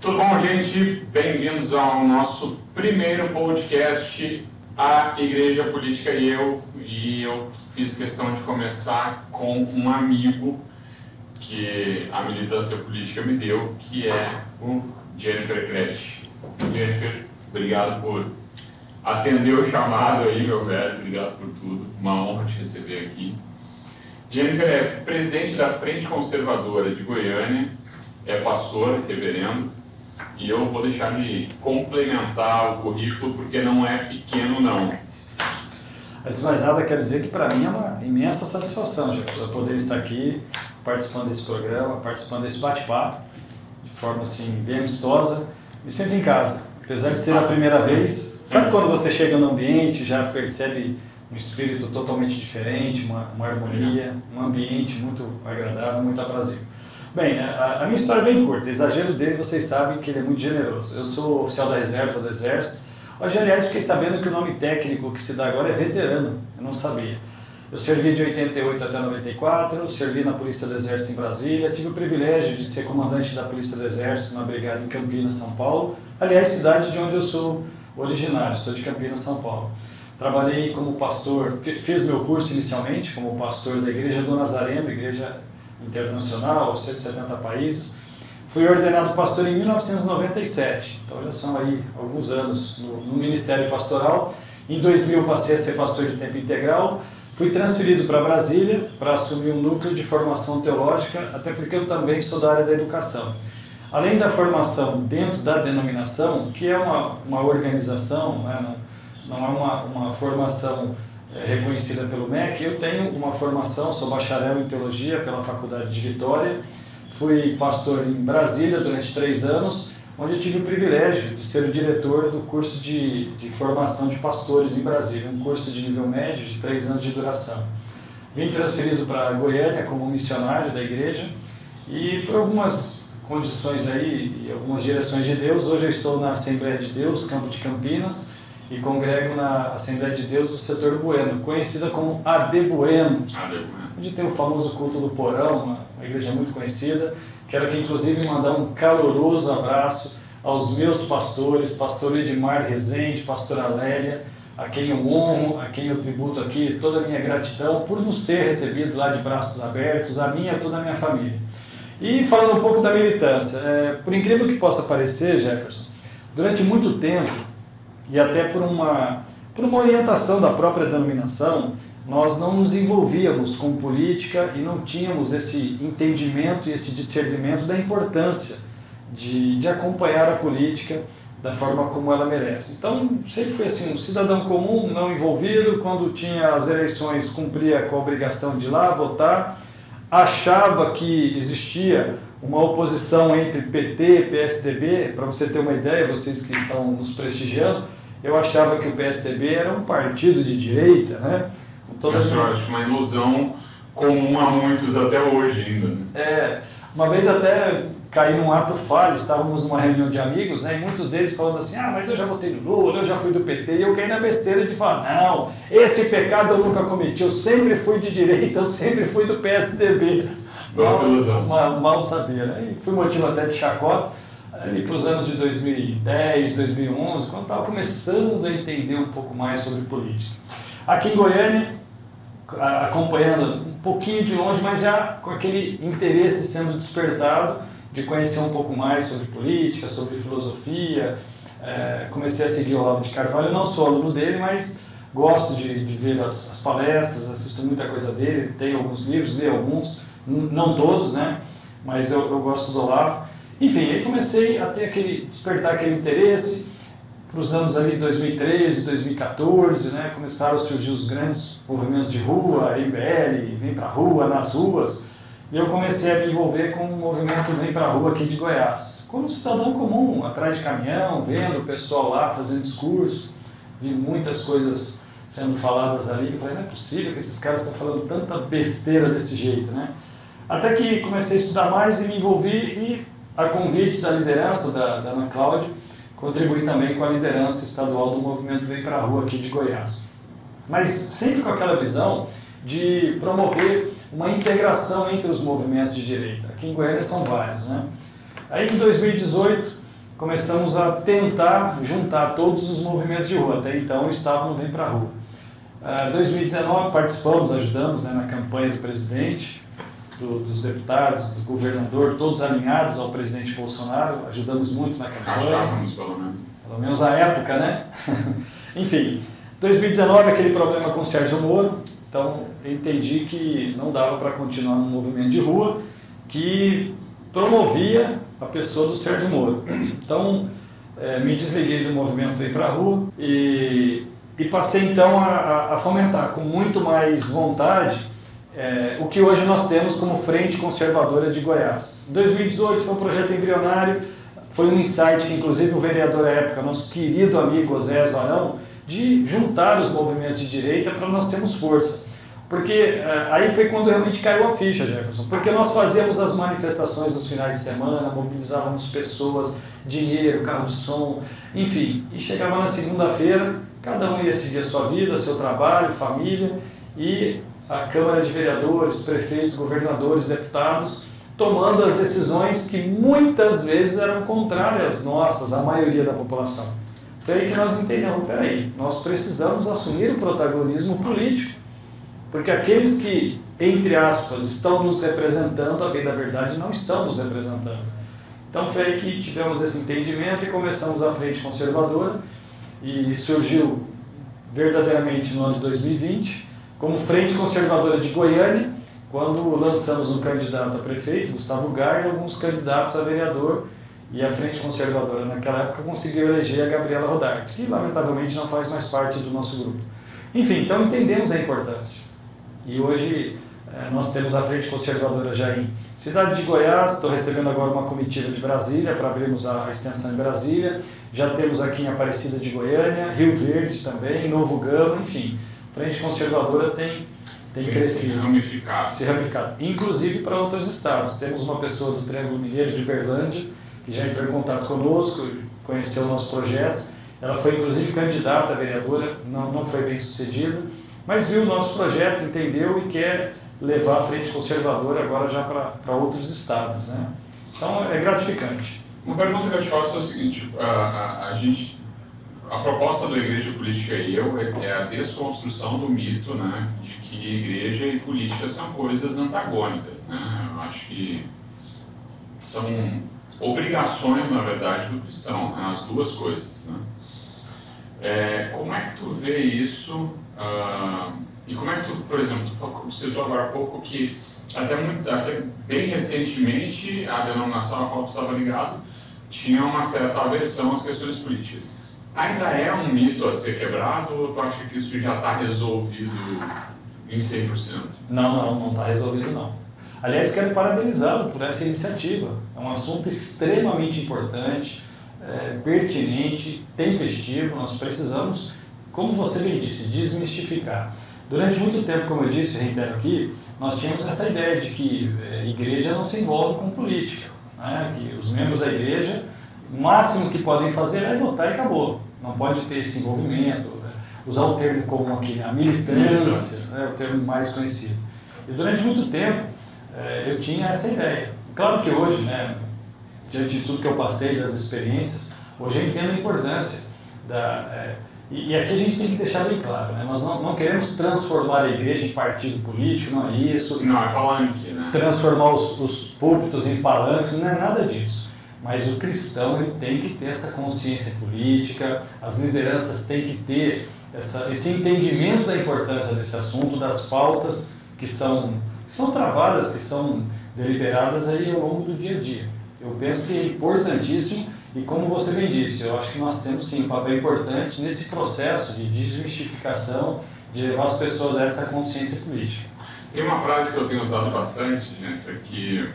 Tudo bom, gente? Bem-vindos ao nosso primeiro podcast, A Igreja Política e eu fiz questão de começar com um amigo que a militância política me deu, que é o Jennifer Kretsch. Jennifer, obrigado por atender o chamado aí, meu velho, obrigado por tudo, uma honra te receber aqui. Jennifer é presidente da Frente Conservadora de Goiânia, é pastor, reverendo, e eu vou deixar de complementar o currículo porque não é pequeno, não. Antes de mais nada, quero dizer que para mim é uma imensa satisfação, Jefferson, poder estar aqui participando desse programa, participando desse bate-papo, de forma assim, bem amistosa. Me sinto em casa, apesar de ser a primeira vez. Sabe quando você chega no ambiente, já percebe um espírito totalmente diferente, uma harmonia, um ambiente muito agradável, muito aprazível. Bem, a minha história é bem curta, exagero dele, vocês sabem que ele é muito generoso. Eu sou oficial da reserva do Exército. Hoje, aliás, fiquei sabendo que o nome técnico que se dá agora é veterano, eu não sabia. Eu servi de 88 até 94, servi na Polícia do Exército em Brasília, tive o privilégio de ser comandante da Polícia do Exército na Brigada em Campinas, São Paulo, aliás, cidade de onde eu sou originário, sou de Campinas, São Paulo. Trabalhei como pastor, fiz meu curso inicialmente como pastor da Igreja do Nazareno, igreja internacional, 170 países. Fui ordenado pastor em 1997, então já são aí alguns anos no Ministério Pastoral. Em 2000 passei a ser pastor de tempo integral, fui transferido para Brasília para assumir um núcleo de formação teológica, até porque eu também sou da área da educação. Além da formação dentro da denominação, que é uma organização, né, não é uma formação reconhecida pelo MEC, eu tenho uma formação, sou bacharel em teologia pela Faculdade de Vitória, fui pastor em Brasília durante 3 anos, onde eu tive o privilégio de ser o diretor do curso de formação de pastores em Brasília, um curso de nível médio de 3 anos de duração. Vim transferido para Goiânia como missionário da igreja e por algumas condições aí e algumas direções de Deus, hoje eu estou na Assembleia de Deus, Campo de Campinas, e congrego na Assembleia de Deus do Setor Bueno, conhecida como AD Bueno, onde tem o famoso culto do porão, uma igreja muito conhecida. Quero aqui inclusive mandar um caloroso abraço aos meus pastores, pastor Edmar Rezende, pastora Lélia, a quem eu honro, a quem eu tributo aqui toda a minha gratidão por nos ter recebido lá de braços abertos, a mim e a toda a minha família. E falando um pouco da militância, por incrível que possa parecer, Jefferson, durante muito tempo, e até por uma orientação da própria denominação, nós não nos envolvíamos com política e não tínhamos esse entendimento e esse discernimento da importância de acompanhar a política da forma como ela merece. Então, sempre foi assim, um cidadão comum, não envolvido, quando tinha as eleições, cumpria com a obrigação de ir lá votar, achava que existia uma oposição entre PT e PSDB. Para você ter uma ideia, vocês que estão nos prestigiando, eu achava que o PSDB era um partido de direita, né? Eu acho uma ilusão comum a muitos até hoje ainda. Né? Uma vez até caí num ato falho, estávamos numa reunião de amigos, né, e muitos deles falando assim, mas eu já votei no Lula, eu já fui do PT, e eu caí na besteira de falar, não, esse pecado eu nunca cometi, eu sempre fui de direita, eu sempre fui do PSDB. Nossa ilusão. Mal sabia, né? E fui motivo até de chacota, ali para os anos de 2010, 2011, quando estava começando a entender um pouco mais sobre política. Aqui em Goiânia, acompanhando um pouquinho de longe, mas já com aquele interesse sendo despertado de conhecer um pouco mais sobre política, sobre filosofia. Comecei a seguir o Olavo de Carvalho, eu não sou aluno dele, mas gosto de ver as palestras, assisto muita coisa dele, tenho alguns livros, li alguns, não todos, né? Mas eu gosto do Olavo. Enfim, aí comecei a ter despertar aquele interesse. Para os anos ali 2013, 2014, né, começaram a surgir os grandes movimentos de rua, MBL, Vem Pra Rua, nas ruas, e eu comecei a me envolver com o movimento Vem Pra Rua aqui de Goiás. Como um cidadão comum, atrás de caminhão, vendo o pessoal lá fazendo discurso, vi muitas coisas sendo faladas ali, eu falei, não é possível que esses caras estão falando tanta besteira desse jeito, né? Até que comecei a estudar mais e me envolvi, e a convite da liderança da Ana Cláudia, contribuí também com a liderança estadual do movimento Vem Pra Rua aqui de Goiás. Mas sempre com aquela visão de promover uma integração entre os movimentos de direita. Aqui em Goiânia são vários, né? Aí em 2018 começamos a tentar juntar todos os movimentos de rua. Até então, o Estado não vem para a rua. Em 2019, participamos, ajudamos, né, na campanha do presidente, dos deputados, do governador, todos alinhados ao presidente Bolsonaro, ajudamos muito na campanha. Achávamos, pelo menos. Pelo menos à época, né? Enfim, 2019, aquele problema com o Sérgio Moro, então eu entendi que não dava para continuar no movimento de rua que promovia a pessoa do Sérgio Moro. Então, me desliguei do movimento Vem para a Rua e passei então a fomentar com muito mais vontade o que hoje nós temos como Frente Conservadora de Goiás. Em 2018 foi um projeto embrionário, foi um insight que inclusive o vereador à época, nosso querido amigo Osés Varão, de juntar os movimentos de direita para nós termos força. Porque aí foi quando realmente caiu a ficha, Jefferson, porque nós fazíamos as manifestações nos finais de semana, mobilizávamos pessoas, dinheiro, carro de som, enfim, e chegava na segunda-feira, cada um ia seguir a sua vida, seu trabalho, família, e a Câmara de Vereadores, prefeitos, governadores, deputados, tomando as decisões que muitas vezes eram contrárias nossas, à maioria da população. Foi aí que nós entendemos, peraí, nós precisamos assumir o protagonismo político, porque aqueles que, entre aspas, estão nos representando, a bem da verdade, não estão nos representando. Então foi aí que tivemos esse entendimento e começamos a Frente Conservadora, e surgiu verdadeiramente no ano de 2020, como Frente Conservadora de Goiânia, quando lançamos um candidato a prefeito, Gustavo Gar, e alguns candidatos a vereador, e a Frente Conservadora naquela época conseguiu eleger a Gabriela Rodarte, que lamentavelmente não faz mais parte do nosso grupo. Enfim, então entendemos a importância. E hoje nós temos a Frente Conservadora já em Cidade de Goiás, estou recebendo agora uma comitiva de Brasília para abrirmos a extensão em Brasília, já temos aqui em Aparecida de Goiânia, Rio Verde também, Novo Gama, enfim, a Frente Conservadora tem crescido. Se ramificado. Inclusive para outros estados. Temos uma pessoa do Triângulo Mineiro de Uberlândia, que já entrou em contato conosco, conheceu o nosso projeto, ela foi inclusive candidata a vereadora, não foi bem sucedida, mas viu o nosso projeto, entendeu e quer levar a Frente Conservadora agora já para outros estados, né? Então é gratificante. Uma pergunta que eu te faço é o seguinte, a proposta da Igreja Política e Eu é a desconstrução do mito, né, de que igreja e política são coisas antagônicas, né? Eu acho que são obrigações, na verdade, do cristão, né, as duas coisas, né? Como é que tu vê isso? E como é que tu, por exemplo, tu citou agora há pouco que até bem recentemente a denominação a qual tu estava ligado tinha uma certa aversão às questões políticas. Ainda é um mito a ser quebrado ou tu acha que isso já está resolvido em 100%? Não está resolvido não. Aliás, quero parabenizá-lo por essa iniciativa. É um assunto extremamente importante, pertinente, tempestivo. Nós precisamos, como você bem disse, desmistificar. Durante muito tempo, como eu disse, reitero aqui, nós tínhamos essa ideia de que a igreja não se envolve com política, né? Que os membros da igreja, o máximo que podem fazer é votar e acabou. Não pode ter esse envolvimento, né? Usar o termo comum aqui, a militância, né? O termo mais conhecido. E durante muito tempo eu tinha essa ideia. Claro que hoje, né, diante de tudo que eu passei, das experiências, hoje eu entendo a importância e aqui a gente tem que deixar bem claro, né? Nós não queremos transformar a igreja em partido político, não é isso. Não, é palanque, né? Transformar os púlpitos em palanques, não é nada disso. Mas o cristão ele tem que ter essa consciência política, as lideranças têm que ter esse entendimento da importância desse assunto, das pautas que são travadas, que são deliberadas aí ao longo do dia a dia. Eu penso que é importantíssimo. E como você bem disse, eu acho que nós temos sim um papel importante nesse processo de desmistificação, de levar as pessoas a essa consciência política. Tem uma frase que eu tenho usado bastante, Jennifer, que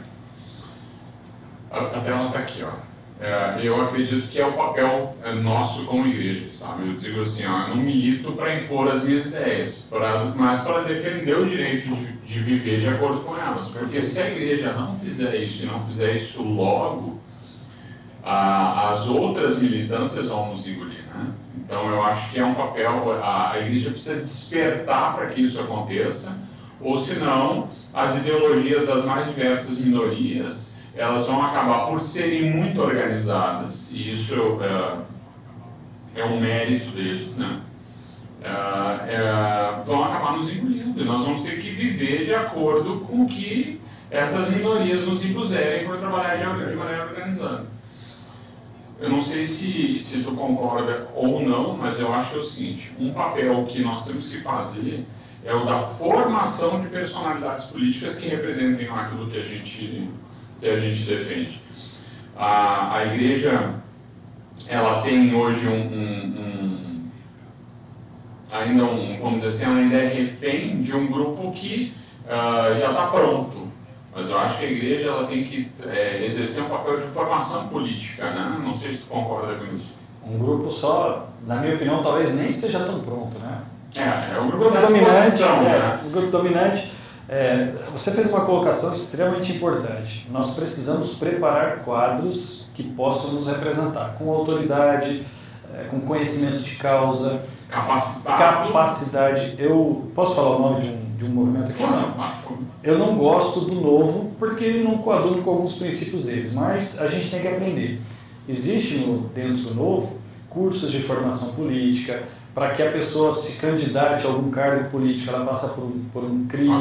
até ela está aqui, ó. Eu acredito que é o papel nosso como igreja, sabe? Eu digo assim, ó, eu não milito para impor as minhas ideias, mas para defender o direito de viver de acordo com elas. Porque se a igreja não fizer isso e não fizer isso logo, as outras militâncias vão nos engolir, né? Então eu acho que é um papel, a igreja precisa despertar para que isso aconteça, ou senão as ideologias das mais diversas minorias, elas vão acabar por serem muito organizadas, e isso é um mérito deles, né? Vão acabar nos engolindo, e nós vamos ter que viver de acordo com o que essas minorias nos impuserem por trabalhar de maneira organizada. Eu não sei se tu concorda ou não, mas eu acho o seguinte: um papel que nós temos que fazer é o da formação de personalidades políticas que representem aquilo que a gente defende. A igreja, ela tem hoje vamos dizer assim, ela ainda é refém de um grupo que já está pronto. Mas eu acho que a igreja ela tem que exercer um papel de formação política, né? Não sei se tu concorda com isso. Um grupo só, na minha opinião, talvez nem esteja tão pronto, né? É o grupo dominante, né? O grupo dominante. Você fez uma colocação extremamente importante. Nós precisamos preparar quadros que possam nos representar com autoridade, com conhecimento de causa, capacidade. Eu posso falar o nome de um movimento aqui? Não. Eu não gosto do novo porque ele não coaduna com alguns princípios deles, mas a gente tem que aprender. Existe dentro do novo cursos de formação política. Para que a pessoa se candidate a algum cargo político, ela passa por um crivo,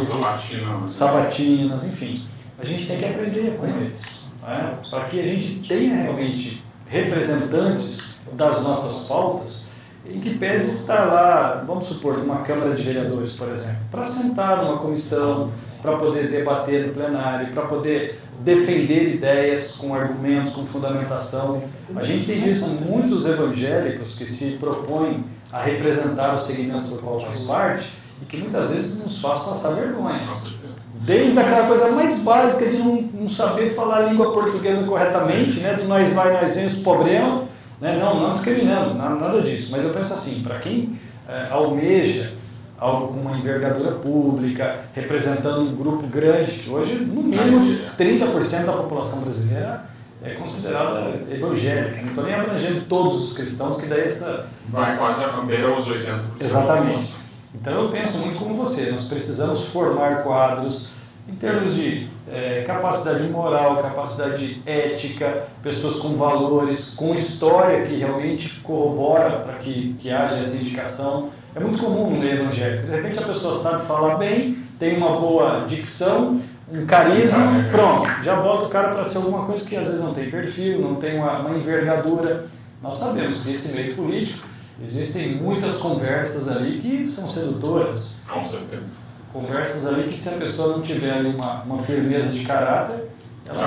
sabatinas, enfim. A gente tem que aprender com eles, né? Para que a gente tenha realmente representantes das nossas pautas, em que pese estar lá, vamos supor, numa Câmara de Vereadores, por exemplo, para sentar numa comissão, para poder debater no plenário, para poder defender ideias com argumentos, com fundamentação. A gente tem visto muitos evangélicos que se propõem a representar o segmento do qual faz parte e que muitas vezes nos faz passar vergonha. Desde aquela coisa mais básica de não saber falar a língua portuguesa corretamente, né? Do nós vai, nós vem, os problemas, né? Não discriminando, nada disso. Mas eu penso assim, para quem almeja algo com uma envergadura pública, representando um grupo grande, que hoje, no mínimo, 30% da população brasileira é considerada evangélica. Não estou nem abrangendo todos os cristãos, que daí vai quase a beira aos 80%. Exatamente. Então eu penso muito como você, nós precisamos formar quadros em termos de capacidade moral, capacidade ética, pessoas com valores, com história que realmente corrobora para que haja essa indicação. É muito comum no meio evangélico. De repente a pessoa sabe falar bem, tem uma boa dicção, um carisma, pronto, já bota o cara para ser alguma coisa que às vezes não tem perfil, não tem uma envergadura. Nós sabemos que esse meio político existem muitas conversas ali que são sedutoras. Com certeza. Conversas ali que se a pessoa não tiver ali uma firmeza de caráter, ela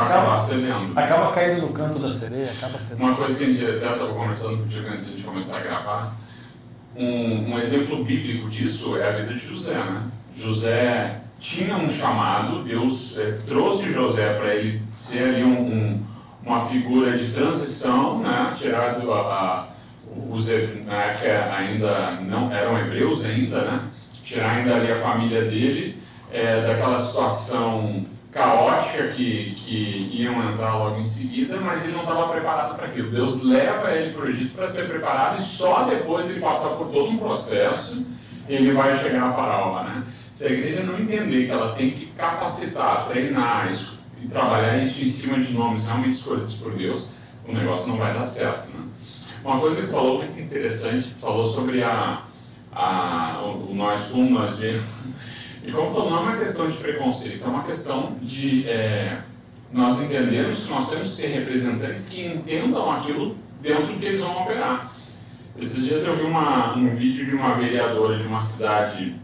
acaba caindo no canto da sereia, acaba sendo. Uma coisa que a gente até estava conversando contigo antes de começar a gravar, um exemplo bíblico disso é a vida de José, né? José tinha um chamado, Deus trouxe José para ele ser ali uma figura de transição, né? Tirado na época ainda não eram hebreus ainda, né? Tirar ainda ali a família dele daquela situação caótica que iam entrar logo em seguida, mas ele não estava preparado para aquilo. Deus leva ele para o Egito para ser preparado e só depois ele passar por todo um processo ele vai chegar a Faraó, né? Se a igreja não entender que ela tem que capacitar, treinar isso e trabalhar isso em cima de nomes realmente escolhidos por Deus, o negócio não vai dar certo, né? Uma coisa que tu falou muito interessante, falou sobre o nós fomos, nós vemos. E como falou, não é uma questão de preconceito, é uma questão de nós entendermos que nós temos que ter representantes que entendam aquilo dentro do que eles vão operar. Esses dias eu vi um vídeo de uma vereadora de uma cidade,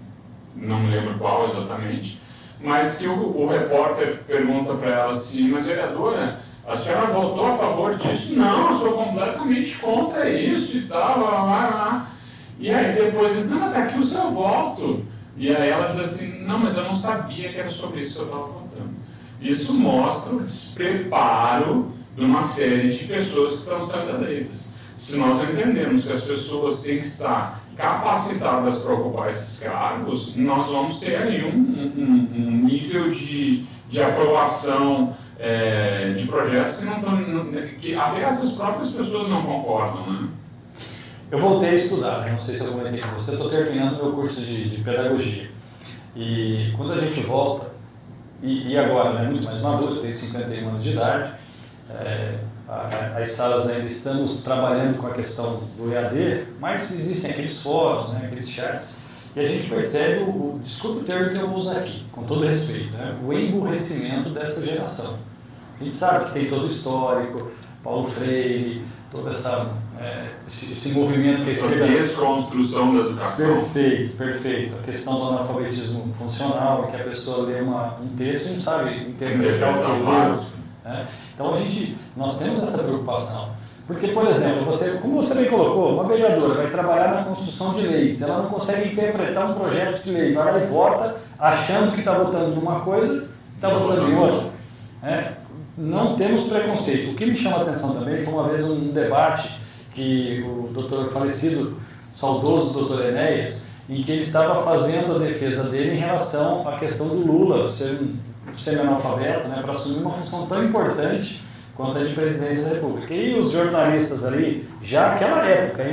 não me lembro qual exatamente, mas que o repórter pergunta para ela assim: mas vereadora, a senhora votou a favor disso? Não, eu sou completamente contra isso e tal, blá, blá, blá. E aí depois diz: não, está aqui o seu voto. E aí ela diz assim: não, mas eu não sabia que era sobre isso que eu estava votando. Isso mostra o despreparo de uma série de pessoas que estão sendo eleitas. Se nós entendemos que as pessoas têm que estar capacitadas para ocupar esses cargos, nós vamos ter aí um nível de aprovação de projetos que até essas próprias pessoas não concordam, né? Eu voltei a estudar, não sei se eu comentei com você, estou terminando meu curso de pedagogia. E quando a gente volta, e agora, né, muito mais maduro, tem 51 anos de idade. As salas ainda estamos trabalhando com a questão do EAD, mas existem aqueles fóruns, né, aqueles chats, e a gente percebe desculpa o termo que eu vou usar aqui, com todo respeito, né, o emburrecimento dessa geração. A gente sabe que tem todo o histórico, Paulo Freire, todo esse movimento que a esquerda... desconstrução da educação. Perfeito. A questão do analfabetismo funcional, que a pessoa lê um texto e não sabe interpretar o que lê. Então nós temos essa preocupação. Porque, por exemplo, como você bem colocou, uma vereadora vai trabalhar na construção de leis, ela não consegue interpretar um projeto de lei, vai lá e vota achando que está votando numa coisa e está votando em outra. Não temos preconceito. O que me chama a atenção também foi uma vez um debate que o doutor falecido, saudoso doutor Enéas, em que ele estava fazendo a defesa dele em relação à questão do Lula ser um semi-analfabeto, né, para assumir uma função tão importante quanto a de presidência da República. E os jornalistas ali, já naquela época,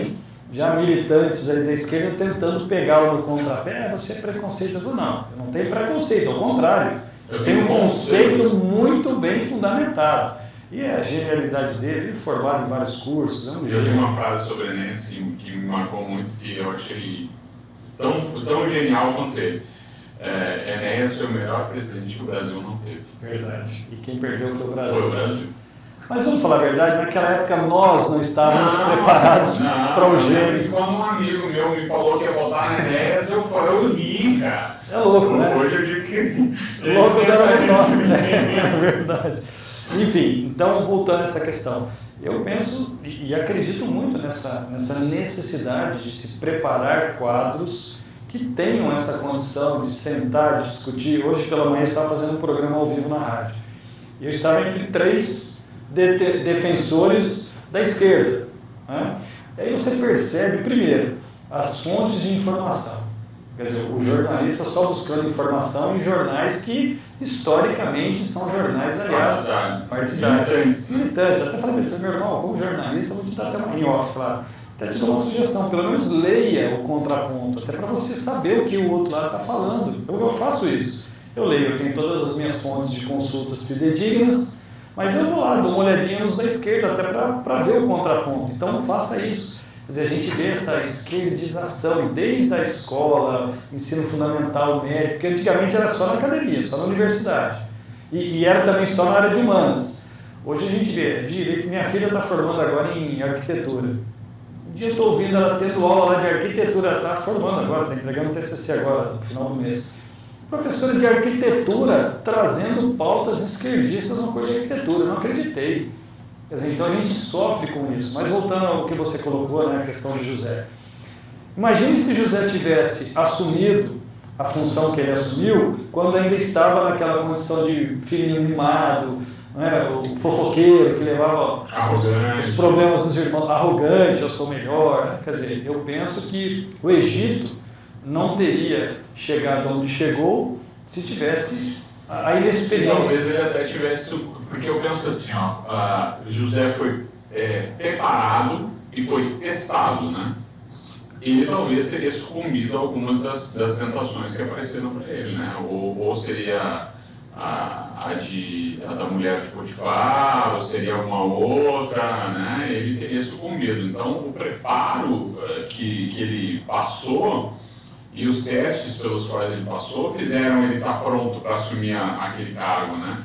já militantes ali da esquerda, tentando pegá-lo no contrapé, você é preconceituoso? Não, eu não tenho preconceito, ao contrário. Eu tenho um conceito muito bem fundamentado. E a genialidade dele, ele formado em vários cursos. Eu tenho uma frase sobre Enéas que me marcou muito, que eu achei tão genial quanto ele. Enéas foi o melhor presidente que o Brasil não teve. Verdade. E quem perdeu foi o Brasil. Foi o Brasil. Mas vamos falar a verdade, naquela época nós não estávamos preparados para o gênio. Quando um amigo meu me falou que ia votar na Enéas, eu ri, cara. É louco, né? Hoje eu digo que... Loucos eram nós, né? É verdade. Enfim, então voltando a essa questão, eu penso e acredito muito nessa necessidade de se preparar quadros que tenham essa condição de sentar, de discutir. Hoje pela manhã eu estava fazendo um programa ao vivo na rádio. E eu estava entre 3 defensores da esquerda. Né? E aí você percebe, primeiro, as fontes de informação. Quer dizer, o jornalista só buscando informação em jornais que, historicamente, são jornais, aliás, partidários. Militantes. Até falei, meu irmão, como jornalista, vou te dar até uma em off, claro. Até te dou uma sugestão, pelo menos leia o contraponto, até para você saber o que o outro lado está falando. Eu faço isso. Eu leio, eu tenho todas as minhas fontes de consultas fidedignas, mas eu vou lá, dou uma olhadinha nos da esquerda, até para ver o contraponto. Então, faça isso. Quer dizer, a gente vê essa esquerdização desde a escola, ensino fundamental, médio, porque antigamente era só na academia, só na universidade. E era também só na área de humanas. Hoje a gente vê direito. Minha filha está formando agora em arquitetura. Um dia eu estou ouvindo ela tendo aula lá de arquitetura, está formando agora, está entregando o TCC agora, no final do mês. Professora de arquitetura trazendo pautas esquerdistas no curso de arquitetura, eu não acreditei. Quer dizer, então a gente sofre com isso. Mas voltando ao que você colocou, né, a questão de José. Imagine se José tivesse assumido a função que ele assumiu quando ainda estava naquela condição de filho mimado, né, o fofoqueiro que levava os problemas dos irmãos, arrogante, eu sou melhor. Né? Quer dizer, eu penso que o Egito não teria chegado onde chegou se tivesse a inexperiência. Talvez ele até tivesse... Porque eu penso assim, José foi preparado e foi testado, né? Ele talvez teria sucumbido a algumas das tentações que apareceram para ele, né? Ou seria a da mulher de Potifar, ou seria alguma outra, né? Ele teria sucumbido. Então, o preparo que ele passou e os testes pelos quais ele passou fizeram ele estar pronto para assumir aquele cargo, né?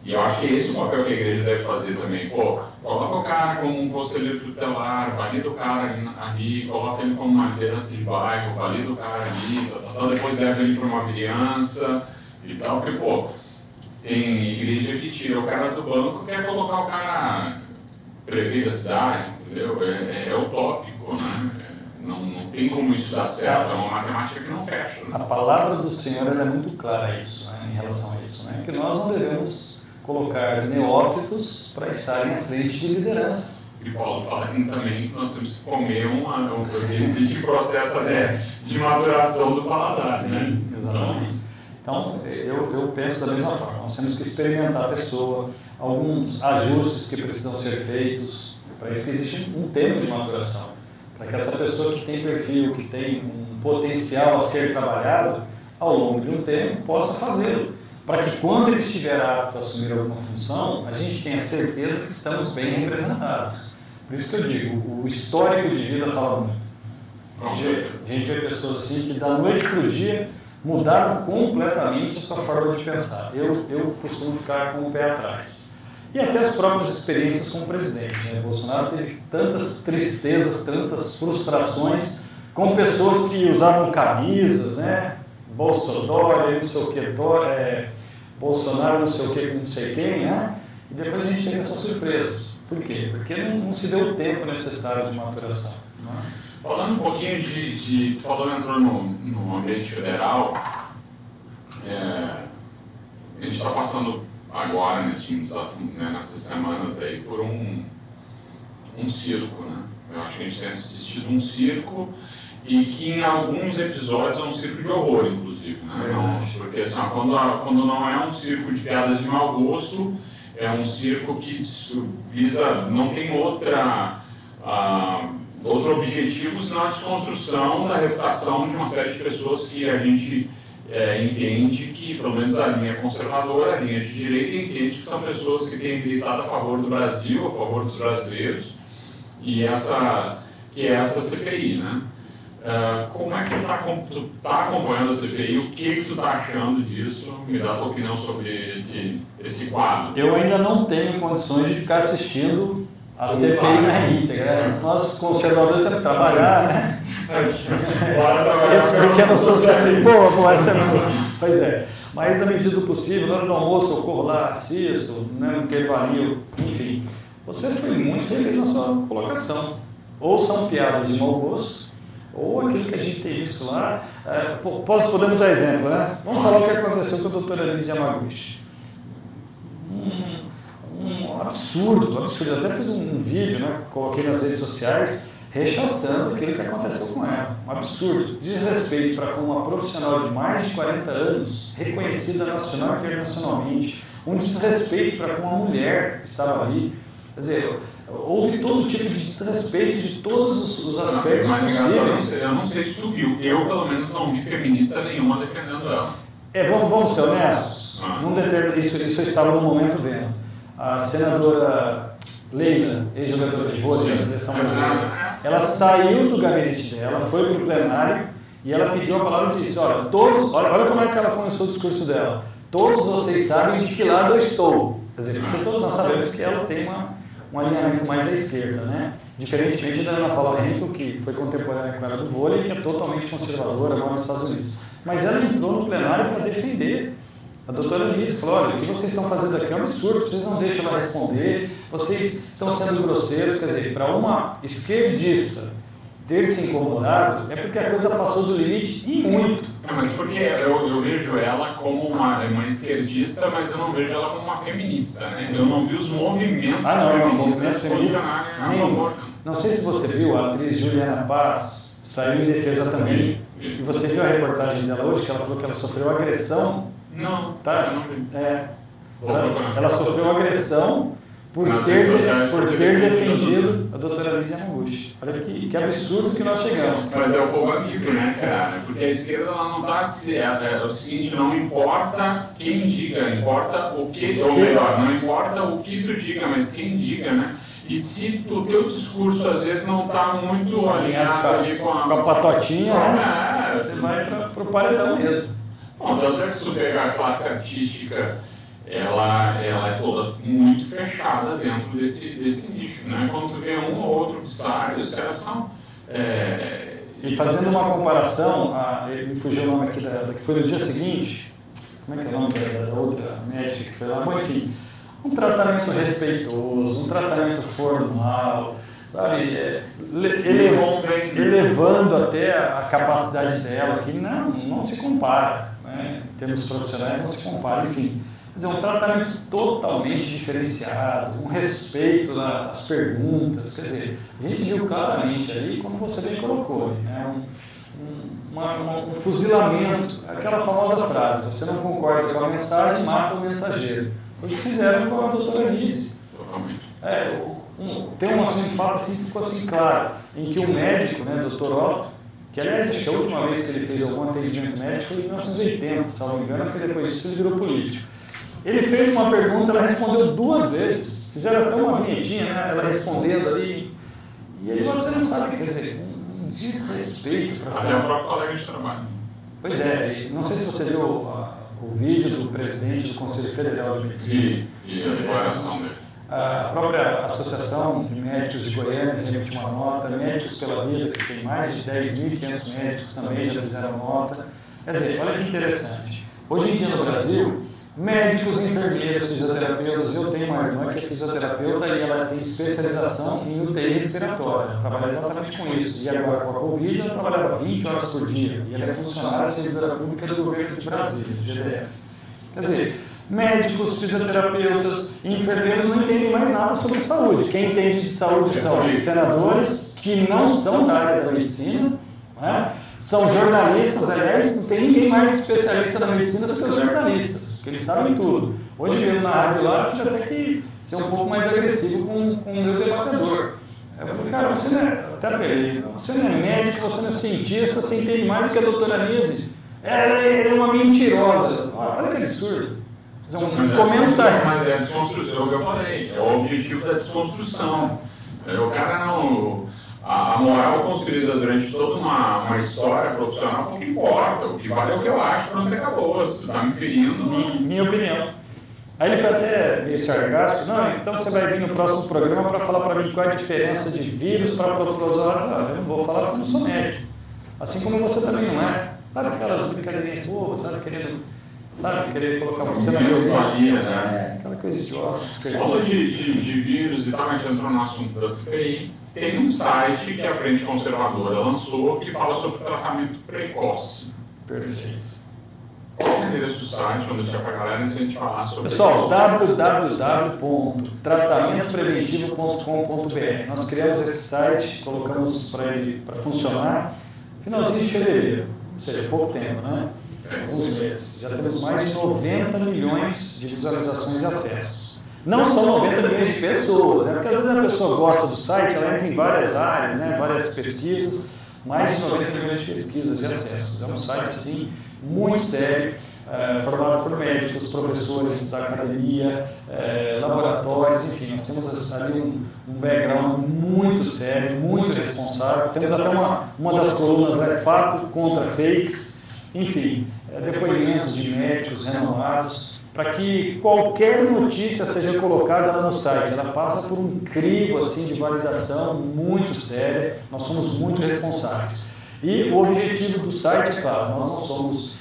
E eu acho que esse é o papel que a igreja deve fazer também. Coloca o cara como um conselheiro tutelar, valida o cara ali, coloca ele como uma liderança de bairro, valida o cara ali, depois leva ele para uma vereança e tal, porque, tem igreja que tira o cara do banco e quer colocar o cara prefeito da cidade, entendeu? É utópico, né? Não tem como isso dar certo, é uma matemática que não fecha. Né? A palavra do Senhor é muito clara isso, né, em relação a isso, né? Que nós não devemos colocar neófitos para estarem à frente de liderança. E Paulo fala aqui também que nós temos que comer porque existe um processo até de maturação do paladar. Sim, né? Exatamente. Então, eu penso da mesma forma. Nós temos que experimentar a pessoa, alguns ajustes que precisam ser feitos. Para isso que existe um tempo de maturação. Para que essa pessoa que tem perfil, que tem um potencial a ser trabalhado, ao longo de um tempo, possa fazê-lo. para que quando ele estiver apto a assumir alguma função, a gente tenha certeza que estamos bem representados. Por isso que eu digo, o histórico de vida fala muito. A gente vê pessoas assim que da noite para o dia mudaram completamente a sua forma de pensar. Eu costumo ficar com o pé atrás. E até as próprias experiências com o presidente. Né? Bolsonaro teve tantas tristezas, tantas frustrações com pessoas que usavam camisas, né? Bolsonaro, não sei o que, Bolsonaro, não sei o que, não sei quem, né? E depois a gente tem essas surpresas. Por quê? Porque não se deu o tempo necessário de maturação. Né? Falando um pouquinho tu falou, entrou no ambiente federal, a gente está passando agora, nessas semanas aí, por um circo, né? Eu acho que a gente tem assistido um circo e que em alguns episódios é um circo de horror, inclusive, né? Não, porque assim, quando não é um circo de piadas de mau gosto, é um circo que visa, não tem outro objetivo senão a desconstrução da reputação de uma série de pessoas que a gente entende que, pelo menos a linha conservadora, a linha de direita, entende que são pessoas que têm militado a favor do Brasil, a favor dos brasileiros, e essa CPI, né? Como é que tu tá acompanhando a CPI? O que tu tá achando disso? Me dá a tua opinião sobre esse quadro. Eu ainda não tenho condições de ficar assistindo a CPI na íntegra. Nós, conservadores, temos que trabalhar, né? Esse pequeno socialismo. Essa é muito. Pois é. Mas, na medida do possível, na hora do almoço, eu corro lá, assisto, né, um intervalinho, enfim. Você foi muito feliz na sua colocação. Ou são piadas de mau gosto, ou aquilo que a gente tem visto lá. Podemos dar exemplo, né? Vamos falar o que aconteceu com a doutora Elise Yamaguchi. Um absurdo. Eu até fiz um vídeo, né? Coloquei nas redes sociais, rechaçando aquilo que aconteceu com ela. Um absurdo. Desrespeito para com uma profissional de mais de 40 anos, reconhecida nacional e internacionalmente. Um desrespeito para com uma mulher que estava ali. Quer dizer, houve todo tipo de desrespeito de todos os aspectos possíveis. Eu não sei se tu viu. Eu, pelo menos, não vi feminista nenhuma defendendo ela. Vamos ser honestos. Isso eu estava no momento vendo. A senadora Leila, ex-jogadora de vôlei da seleção brasileira, ela saiu do gabinete dela, foi para o plenário e ela pediu a palavra e disse, olha como é que ela começou o discurso dela. Todos vocês sabem de que lado eu estou. Quer dizer, porque todos nós sabemos que ela tem um alinhamento mais à esquerda, né? Diferentemente da Ana Paula Henkel, que foi contemporânea com ela do vôlei, que é totalmente conservadora agora nos Estados Unidos. Mas ela entrou no plenário para defender a doutora Elise. Falou, olha, o que vocês estão fazendo aqui é um absurdo, vocês não deixam ela responder, vocês estão sendo grosseiros. Quer dizer, para uma esquerdista ter se incomodado, é porque a coisa passou do limite e muito. Mas porque eu vejo ela como uma esquerdista, mas eu não vejo ela como uma feminista, né? Eu não vi os movimentos feministas posicionarem a favor. Não sei se você viu, a atriz Juliana Paz saiu em defesa também. E você viu a reportagem dela hoje, que ela falou que ela sofreu agressão? Não, tá? Eu não vi. Ela sofreu agressão por ter defendido a doutora Elise Yamaguchi. Olha que absurdo que nós chegamos. Mas é o fogo amigo, né, cara? Porque a esquerda ela não está... É o seguinte, não importa quem diga, importa o que... Ou melhor, não importa o que tu diga, mas quem diga, né? E se o teu discurso às vezes não está muito alinhado ali com a patotinha, né? Você vai para o paredão mesmo. Bom, tanto é que se tu pegar a classe artística, ela é toda muito fechada dentro desse nicho, né? Quando tu vê um ou outro destaque, os caras são... E fazendo uma comparação, me fugiu o nome aqui, que foi no dia seguinte, como é que é o nome da outra médica que foi lá? Bom, enfim, um tratamento respeitoso, um tratamento formal, sabe? Elevando até a capacidade dela, que não se compara, né? Em termos profissionais não se compara, enfim. Quer dizer, um tratamento totalmente diferenciado, um respeito nas perguntas, quer dizer, a gente viu claramente ali, como você bem colocou, né? Um fuzilamento, aquela famosa frase, você não concorda com a mensagem, mata o mensageiro. Foi o que fizeram com a doutora Elise. Tem um assunto de fato assim, que ficou assim claro, em que o médico, né, Dr. Otto, que aliás, acho que a última vez que ele fez algum atendimento médico foi em 1980, se não me engano, porque depois disso ele virou político. Ele fez uma pergunta, ela respondeu 2 vezes, fizeram até uma vinhetinha, né, ela respondendo ali, e aí você não sabe, quer dizer, um desrespeito para... Até o próprio colega de trabalho. Pois é, não sei se você viu o vídeo do presidente do Conselho Federal de Medicina. E a declaração dele. A própria Associação de Médicos de Goiânia já emitiu uma nota, Médicos pela Vida, que tem mais de 10.500 médicos, também já fizeram nota. Quer dizer, olha que interessante. Hoje em dia no Brasil, médicos, enfermeiros, fisioterapeutas, eu tenho uma irmã que é fisioterapeuta e ela tem especialização em UTI respiratória, ela trabalha exatamente com isso. E agora com a Covid ela trabalhava 20 horas por dia e ela é funcionária servidora pública do governo de Brasília, GDF. Quer dizer, médicos, fisioterapeutas, enfermeiros não entendem mais nada sobre saúde. Quem entende de saúde são senadores que não são da área da medicina, né? São jornalistas, aliás, não tem ninguém mais especialista na medicina do que os jornalistas, que eles sabem tudo. Hoje mesmo na rádio lá, eu tive até que ser um pouco mais agressivo com o meu debatedor. Eu falei, cara, você não é, até apelei, você não é médico, você não é cientista, você entende mais do que a doutora Nise. Ela é uma mentirosa. Olha que absurdo. Mas é a desconstrução, é o que eu falei, é o objetivo da desconstrução. O cara não... A moral construída durante toda uma história profissional, pouco importa. O que vale é o que eu acho, pronto, acabou. Se tu tá me ferindo... Minha opinião. Aí ele foi até meio sarcástico. Não, então você vai vir no próximo programa para falar para mim qual é a diferença de vírus para protozoário. Eu não vou falar porque eu não sou médico. Assim como você também não é. Sabe aquelas brincadeirinhas bobas, sabe, querer colocar você na cozinha, né? Aquela coisa idiota. Você falou de vírus e tal, a gente entrou no assunto da CPI. Tem um site que a Frente Conservadora lançou que fala sobre tratamento precoce. Perfeito. Qual é o endereço do site? Vou deixar para a galera antes de a gente falar sobre isso. Pessoal, www.tratamentopreventivo.com.br. Nós criamos esse site, colocamos para ele para funcionar finalzinho de fevereiro, ou seja, pouco tempo, né? Alguns meses. Já temos mais de 90 milhões de visualizações e acessos. Não são 90 milhões de pessoas, né? Porque às vezes a pessoa gosta do site, ela entra em várias áreas, né? Várias pesquisas, mais de 90 milhões de pesquisas de acessos. É um site, assim, muito sério, formado por médicos, professores da academia, laboratórios, enfim, nós temos ali um background muito sério, muito responsável. Temos até uma das colunas, né? Fato contra fakes, enfim, depoimentos de médicos renomados, para que qualquer notícia seja colocada lá no site. Ela passa por um crivo assim, de validação muito séria, nós somos muito responsáveis. E o objetivo do site, é claro, nós não somos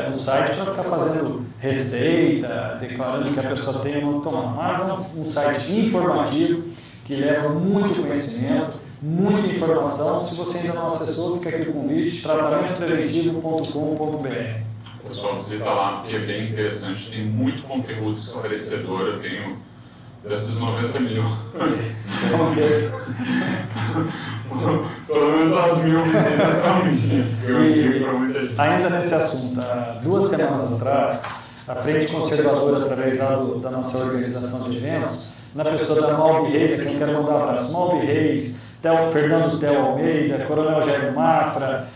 um site para ficar fazendo receita, declarando que a pessoa tem ou não toma, mas é um site informativo que leva muito conhecimento, muita informação. Se você ainda não acessou, fica aqui o convite, tratamentopreventivo.com.br. Pessoal, visita lá, porque é bem interessante, tem muito conteúdo esclarecedor. Eu tenho desses 90 milhões. Pelo menos as 1.000 visitas são minhas. Ainda nesse assunto, há 2 semanas atrás, a Frente Conservadora, através da nossa organização de eventos, na pessoa da Malbi Reis, a quem eu quero mandar um abraço, Malbi Reis, Fernando Theo Almeida, Coronel Jair Mafra,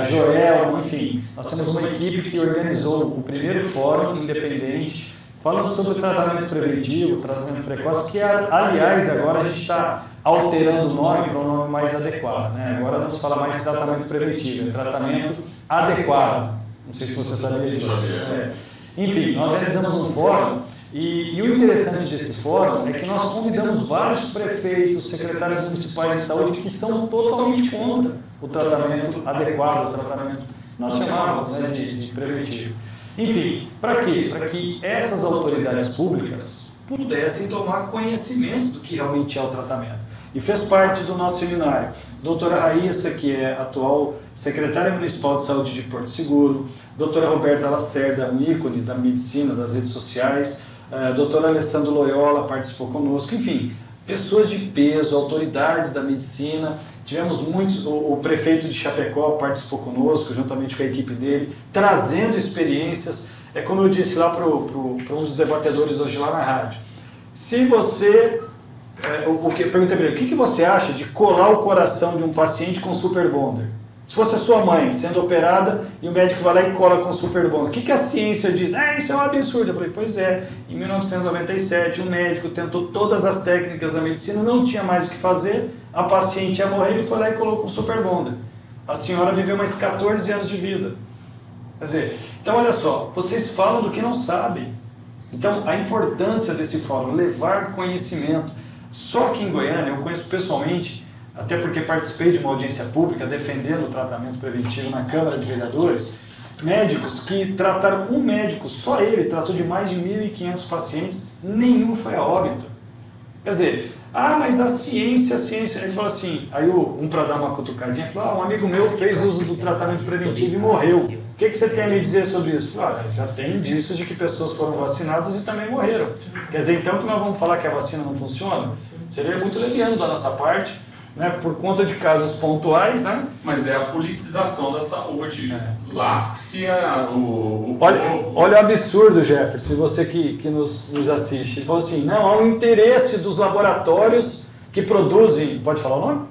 Joel, enfim, nós temos uma equipe que organizou o primeiro fórum independente falando sobre tratamento preventivo, tratamento precoce, que aliás agora a gente está alterando o nome para um nome mais adequado, né? Agora não se fala mais tratamento preventivo, é tratamento adequado. Não sei se você sabia disso. Enfim, nós realizamos um fórum. E o interessante desse fórum é que nós convidamos vários prefeitos, secretários municipais de saúde que são totalmente contra o tratamento adequado, o tratamento que nós chamávamos, né, de preventivo. Enfim, para quê? Para que essas autoridades públicas pudessem tomar conhecimento do que realmente é o tratamento. E fez parte do nosso seminário doutora Raíssa, que é atual secretária municipal de saúde de Porto Seguro, doutora Roberta Lacerda, um ícone da medicina, das redes sociais, doutor Alessandro Loyola participou conosco, enfim, pessoas de peso, autoridades da medicina. Tivemos muitos, o prefeito de Chapecó participou conosco, juntamente com a equipe dele, trazendo experiências. É como eu disse lá para um dos debatedores hoje lá na rádio. Se você, pergunta para ele, o que você acha de colar o coração de um paciente com super bonder? Se fosse a sua mãe sendo operada e o médico vai lá e cola com o super bonder, o que a ciência diz? Isso é um absurdo. Eu falei, pois é, em 1997 o médico tentou todas as técnicas da medicina, não tinha mais o que fazer, a paciente ia morrer, ele foi lá e colocou um super bonder. A senhora viveu mais 14 anos de vida. Quer dizer, então olha só, vocês falam do que não sabem. Então a importância desse fórum, levar conhecimento. Só que em Goiânia, eu conheço pessoalmente, até porque participei de uma audiência pública defendendo o tratamento preventivo na Câmara de Vereadores, médicos que trataram, um médico, só ele, tratou de mais de 1.500 pacientes, nenhum foi a óbito. Quer dizer, mas a ciência, ele falou assim, aí um para dar uma cutucadinha, falou, um amigo meu fez uso do tratamento preventivo e morreu. O que você tem a me dizer sobre isso? Falei, já tem indícios de que pessoas foram vacinadas e também morreram. Quer dizer, então que nós vamos falar que a vacina não funciona? Seria muito leviano da nossa parte, né, por conta de casos pontuais, né? Mas é a politização da saúde. Lasque-se o povo. Olha o absurdo, Jefferson, você que nos assiste. Ele falou assim, não, há um interesse dos laboratórios que produzem, pode falar o nome?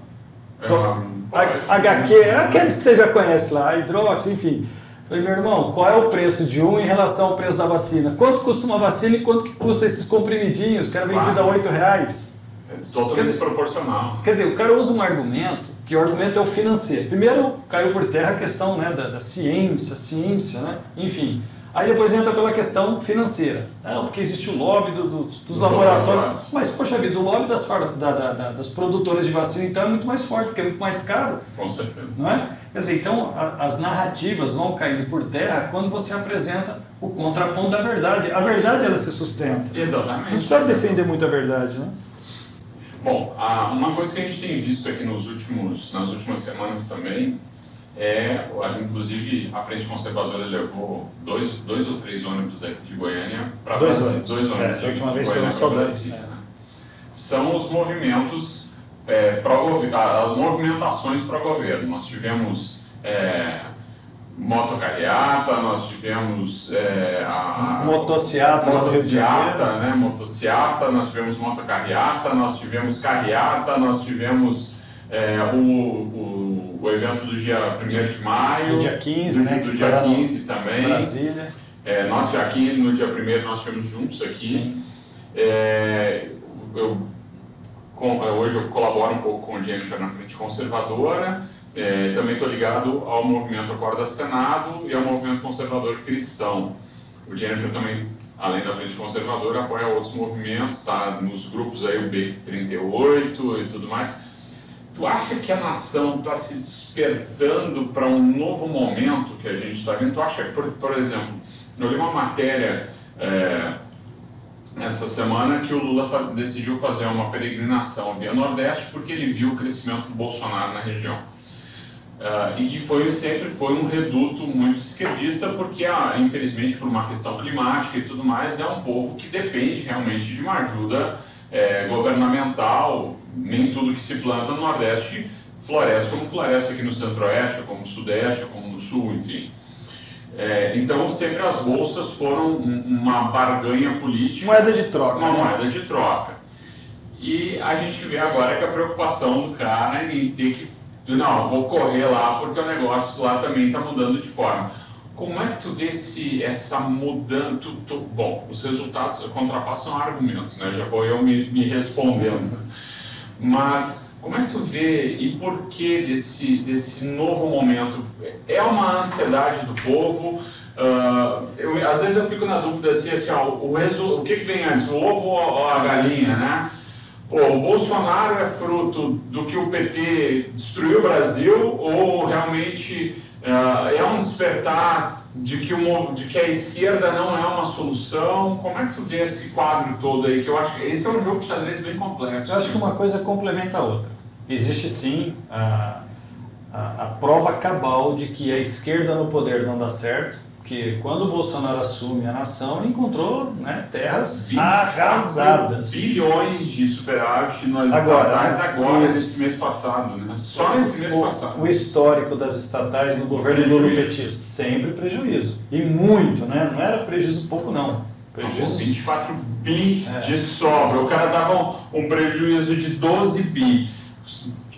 HQ, aqueles que você já conhece lá, Hidrox, enfim. Falei, meu irmão, qual é o preço de um em relação ao preço da vacina? Quanto custa uma vacina e quanto que custa esses comprimidinhos que era vendido a R$8? É totalmente desproporcional. Quer dizer, o cara usa um argumento, que o argumento é o financeiro. Primeiro caiu por terra a questão, né, da ciência, né? Enfim. Aí depois entra pela questão financeira. Não, porque existe o lobby dos laboratórios. Mas, poxa vida, o lobby das produtoras de vacina então é muito mais forte, porque é muito mais caro. Com certeza. Não é? Quer dizer, então as narrativas vão caindo por terra quando você apresenta o contraponto da verdade. A verdade, ela se sustenta. Exatamente. Não precisa defender muito a verdade, né? Bom, uma coisa que a gente tem visto aqui nas últimas semanas também inclusive a Frente Conservadora levou dois ou três ônibus daqui de Goiânia para dois ônibus. A última vez foi só dois. São os movimentos as movimentações para o governo. Nós tivemos motocariata, nós tivemos motociata, né? Motociata, nós tivemos motocariata, nós tivemos carreata, nós tivemos o evento do dia 1º de maio, do dia 15, né? Do dia 15 também. Brasília. Nós já aqui no dia 1º nós estivemos juntos aqui. Sim. Hoje eu colaboro um pouco com o Jennifer na Frente Conservadora. Também estou ligado ao movimento Acorda Senado e ao movimento conservador cristão. O Jennifer também, além da Frente Conservadora, apoia outros movimentos, está nos grupos aí, o B38 e tudo mais. Tu acha que a nação está se despertando para um novo momento que a gente está vendo? Tu acha que, por exemplo, eu li uma matéria essa semana que o Lula decidiu fazer uma peregrinação via Nordeste porque ele viu o crescimento do Bolsonaro na região. E que sempre foi um reduto muito esquerdista porque, infelizmente, por uma questão climática e tudo mais, é um povo que depende realmente de uma ajuda governamental. Nem tudo que se planta no Nordeste floresce como floresce aqui no Centro-Oeste, como no Sudeste, como no Sul, enfim. Então, sempre as bolsas foram uma barganha política. Moeda de troca. Uma moeda de troca. E a gente vê agora que a preocupação do cara em ter que... Não, vou correr lá porque o negócio lá também está mudando de forma. Como é que tu vê essa mudança? Bom, os resultados contrafatos são argumentos, né? Já vou eu me respondendo. Mas como é que tu vê e por que desse novo momento? É uma ansiedade do povo? Às vezes eu fico na dúvida assim, o que vem antes, o ovo ou a galinha, né? O Bolsonaro é fruto do que o PT destruiu o Brasil ou realmente é um despertar de que a esquerda não é uma solução? Como é que tu vê esse quadro todo aí? Que eu acho que esse é um jogo de xadrez bem complexo. Eu acho que uma coisa complementa a outra. Existe sim a prova cabal de que a esquerda no poder não dá certo, porque quando o Bolsonaro assume a nação, ele encontrou, né, terras arrasadas. Bilhões de superávit nas estatais nesse mês passado, né? Só nesse mês passado. O histórico das estatais no governo Lula Petit, sempre prejuízo. E muito, né? Não era prejuízo pouco, não. Prejuízo 24 bi de sobra. O cara dava um prejuízo de 12 bi.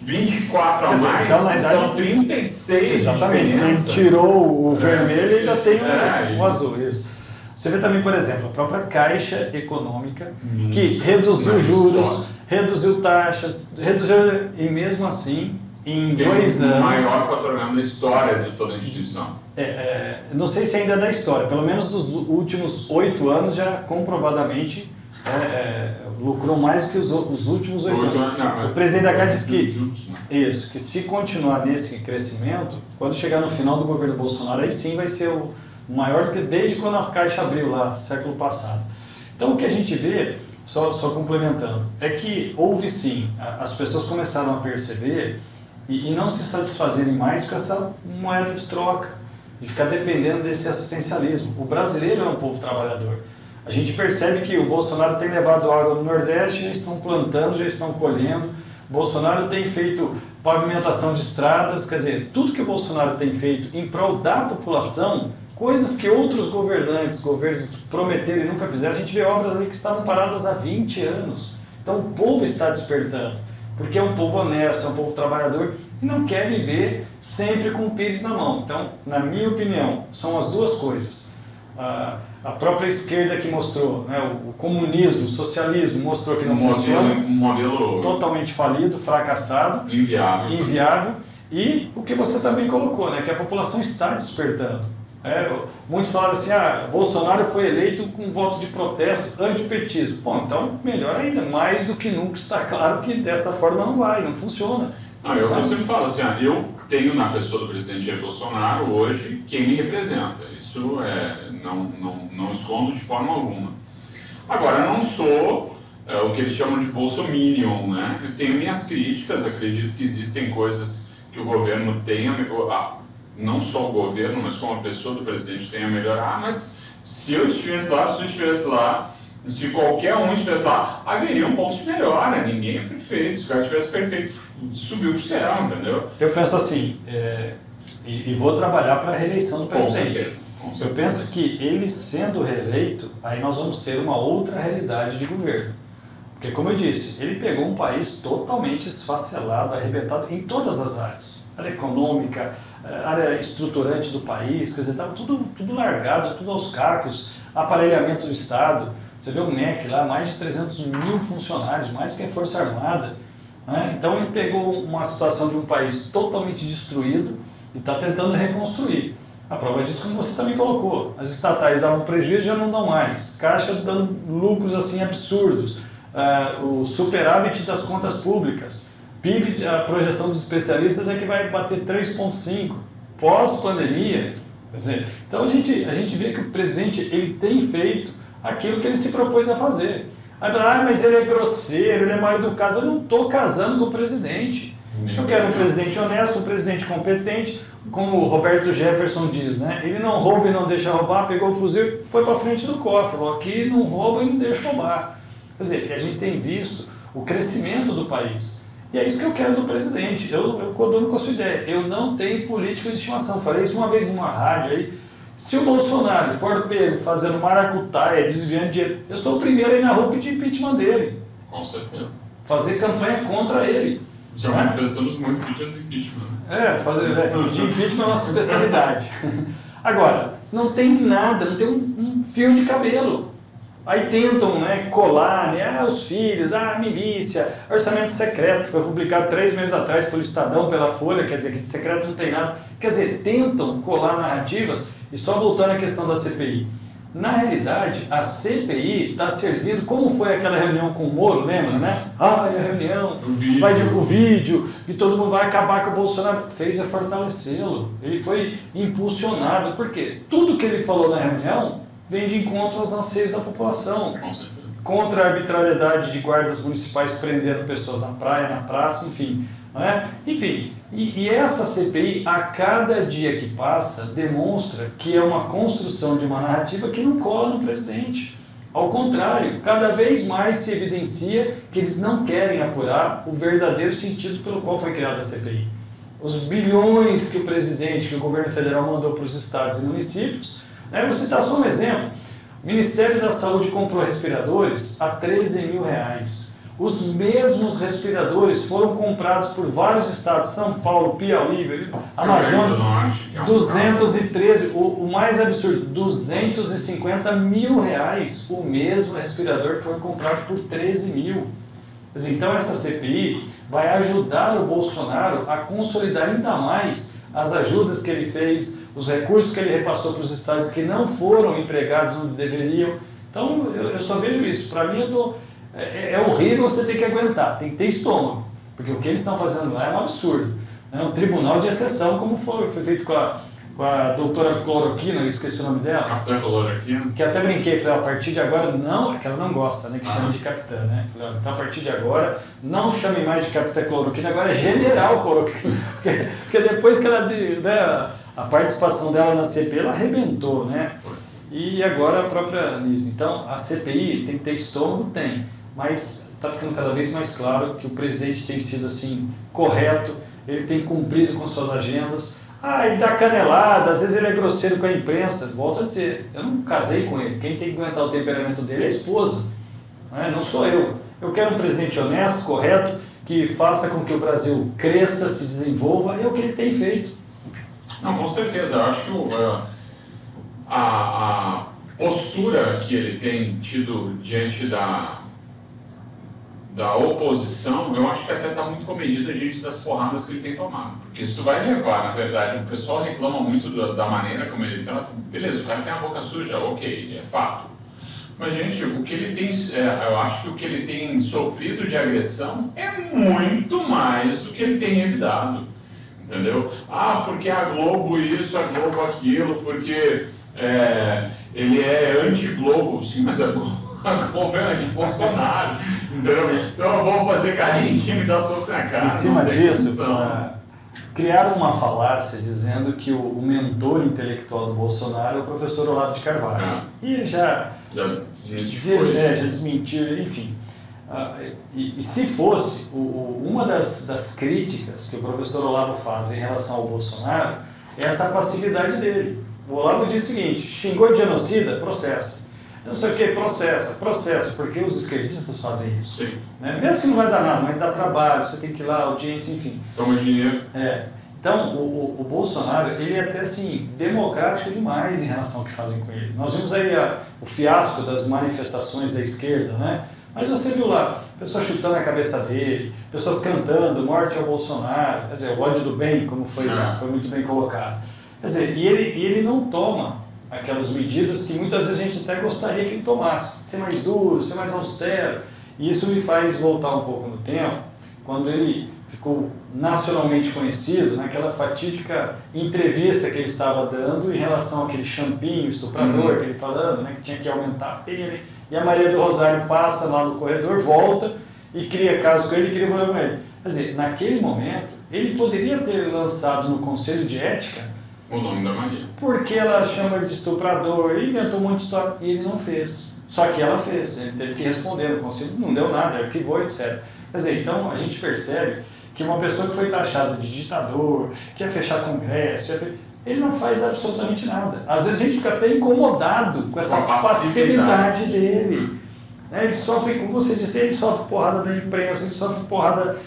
24 a mais, então, na verdade, são 36 exatamente, diferença. ele tirou o vermelho e ainda tem o e... azul, isso. Você vê também, por exemplo, a própria Caixa Econômica, que reduziu juros, reduziu taxas, reduziu, e mesmo assim, em 2 anos... o maior faturamento da história de toda a instituição. Não sei se ainda é da história, pelo menos dos últimos 8 anos já comprovadamente lucrou mais do que os últimos 8 anos. Não, o presidente da Caixa disse que, juntos, né? isso, que se continuar nesse crescimento, quando chegar no final do governo Bolsonaro, aí sim vai ser o maior do que desde quando a Caixa abriu lá, século passado. Então o que a gente vê, só complementando, é que houve sim, as pessoas começaram a perceber e não se satisfazerem mais com essa moeda de troca, de ficar dependendo desse assistencialismo. O brasileiro é um povo trabalhador. A gente percebe que o Bolsonaro tem levado água no Nordeste, já estão plantando, já estão colhendo. O Bolsonaro tem feito pavimentação de estradas, quer dizer, tudo que o Bolsonaro tem feito em prol da população, coisas que outros governos prometeram e nunca fizeram, a gente vê obras ali que estavam paradas há 20 anos. Então o povo está despertando, porque é um povo honesto, é um povo trabalhador e não quer viver sempre com o pires na mão. Então, na minha opinião, são as duas coisas. A própria esquerda que mostrou, né, o comunismo, o socialismo mostrou que não funciona, um modelo totalmente falido, fracassado, inviável, e o que você também colocou, né, que a população está despertando. Muitos falaram assim, Bolsonaro foi eleito com voto de protesto, antipetismo. Bom, então melhor ainda, mais do que nunca está claro que dessa forma não funciona. Eu sempre falo assim, eu tenho na pessoa do presidente Jair Bolsonaro hoje quem me representa. Isso não escondo de forma alguma. Agora, eu não sou o que eles chamam de bolsominion, né? Eu tenho minhas críticas, acredito que existem coisas que o governo tem não só o governo, mas como a pessoa do presidente tem a melhorar, mas se eu estivesse lá, se tu estivesse lá, se qualquer um estivesse lá, haveria um ponto de melhora, ninguém é perfeito, se o cara estivesse perfeito, subiu para o céu, entendeu? Eu penso assim, e vou trabalhar para a reeleição do presidente. Com certeza. Eu penso que ele sendo reeleito, aí nós vamos ter uma outra realidade de governo. Porque, como eu disse, ele pegou um país totalmente esfacelado, arrebentado em todas as áreas. Área econômica, área estruturante do país, quer dizer, estava tudo largado, tudo aos cacos, aparelhamento do Estado. Você vê o MEC lá, mais de 300 mil funcionários, mais do que a Força Armada. Né? Então ele pegou uma situação de um país totalmente destruído e está tentando reconstruir. A prova disso, como você também colocou, as estatais davam prejuízo, já não dão mais. Caixa dando lucros assim absurdos. O superávit das contas públicas. PIB, a projeção dos especialistas é que vai bater 3,5 pós-pandemia. Quer dizer, então a gente vê que o presidente ele tem feito aquilo que ele se propôs a fazer. Mas ele é grosseiro, ele é mal educado. Eu não estou casando com o presidente. Eu quero um presidente honesto, um presidente competente, como o Roberto Jefferson diz, né? Ele não rouba e não deixa roubar, pegou o fuzil e foi para frente do cofre. Falou, aqui não rouba e não deixa roubar. Quer dizer, a gente tem visto o crescimento do país. E é isso que eu quero do presidente. Eu concordo com a sua ideia. Eu não tenho político de estimação. Falei isso uma vez numa rádio aí. Se o Bolsonaro for pego fazendo maracutaia, desviando dinheiro, eu sou o primeiro aí na rua pedir impeachment dele. Com certeza. Fazer campanha contra ele. Já manifestamos muito pedindo impeachment. Pedir impeachment é a nossa especialidade. Agora, não tem nada, não tem um fio de cabelo. Aí tentam, né, colar, né, os filhos, a milícia, orçamento secreto, que foi publicado 3 meses atrás pelo Estadão, pela Folha, quer dizer que de secreto não tem nada. Quer dizer, tentam colar narrativas, e só voltando à questão da CPI. Na realidade, a CPI está servindo, como foi aquela reunião com o Moro, lembra, né? A reunião, o vídeo, e todo mundo vai acabar com o Bolsonaro. Fez fortalecê-lo, ele foi impulsionado, porque tudo que ele falou na reunião vem de encontro aos anseios da população. Contra a arbitrariedade de guardas municipais prendendo pessoas na praia, na praça, enfim. Né? Enfim, e essa CPI, a cada dia que passa, demonstra que é uma construção de uma narrativa que não cola no presidente. Ao contrário, cada vez mais se evidencia que eles não querem apurar o verdadeiro sentido pelo qual foi criada a CPI. Os bilhões que o presidente, que o governo federal mandou para os estados e municípios. Vou citar só um exemplo. O Ministério da Saúde comprou respiradores a R$13 mil. Os mesmos respiradores foram comprados por vários estados, São Paulo, Piauí, Amazonas, 213, o mais absurdo, 250 mil reais, o mesmo respirador que foi comprado por 13 mil. Então essa CPI vai ajudar o Bolsonaro a consolidar ainda mais as ajudas que ele fez, os recursos que ele repassou para os estados que não foram empregados onde deveriam. Então eu só vejo isso. Para mim é horrível você ter que aguentar, tem que ter estômago, porque o que eles estão fazendo lá é um absurdo. É um tribunal de exceção, como foi feito com a doutora Cloroquina, eu esqueci o nome dela. Capitã Cloroquina. Que até brinquei, falei, a partir de agora não, é que ela não gosta, né, que chama de capitã, né? Falei, então a partir de agora não chame mais de Capitã Cloroquina, agora é General Cloroquina, porque depois que ela, né, a participação dela na CPI, ela arrebentou, né? E agora a própria Liz. Então a CPI tem que ter estômago? Tem, mas está ficando cada vez mais claro que o presidente tem sido assim, correto, ele tem cumprido com suas agendas. Ele dá canelada, às vezes ele é grosseiro com a imprensa. Volto a dizer, eu não casei com ele. Quem tem que aguentar o temperamento dele é a esposa, né? Não sou eu. Eu quero um presidente honesto, correto, que faça com que o Brasil cresça, se desenvolva, e é o que ele tem feito. Não, com certeza. Eu acho que a postura que ele tem tido diante da oposição, eu acho que até está muito comedida diante das porradas que ele tem tomado. Porque isso vai levar, na verdade, o pessoal reclama muito da maneira como ele trata. Beleza, o cara tem a boca suja, ok, é fato. Mas, gente, o que ele tem, eu acho que o que ele tem sofrido de agressão é muito mais do que ele tem evitado. Entendeu? Porque a Globo isso, a Globo aquilo, porque ele é anti-Globo. Sim, mas a Globo é anti-Bolsonaro. Então eu vou fazer carinho em quem me dá soco na cara. Em cima disso, criaram uma falácia dizendo que o mentor intelectual do Bolsonaro é o professor Olavo de Carvalho. E ele já desmentiu, enfim. E se fosse, uma das críticas que o professor Olavo faz em relação ao Bolsonaro é essa passividade dele. O Olavo diz o seguinte: xingou de genocida, processa. Não sei o que, processo, porque os esquerdistas fazem isso. Né? Mesmo que não vai dar nada, mas dá trabalho, você tem que ir lá, audiência, enfim. Toma dinheiro. Então, o Bolsonaro, ele é até assim, democrático demais em relação ao que fazem com ele. Nós vimos aí o fiasco das manifestações da esquerda, né? Mas você viu lá, pessoas chutando a cabeça dele, pessoas cantando morte ao Bolsonaro, quer dizer, o ódio do bem, como foi muito bem colocado. Quer dizer, e ele não toma aquelas medidas que muitas vezes a gente até gostaria que ele tomasse, ser mais duro, ser mais austero. E isso me faz voltar um pouco no tempo, quando ele ficou nacionalmente conhecido, naquela fatídica entrevista que ele estava dando em relação àquele champinho estuprador que ele falando, né, que tinha que aumentar a pena, e a Maria do Rosário passa lá no corredor, volta e cria caso com ele e cria problema com ele. Quer dizer, naquele momento, ele poderia ter lançado no Conselho de Ética o nome da Maria. Porque ela chama ele de estuprador, ele inventou um monte de história, e ele não fez. Só que ela fez, ele teve que responder no Conselho, não deu nada, arquivou, etc. Quer dizer, então a gente percebe que uma pessoa que foi taxada de ditador, que ia fechar congresso, ele não faz absolutamente nada. Às vezes a gente fica até incomodado com essa passividade dele. Ele sofre, como você disse, ele sofre porrada da imprensa, ele sofre porrada,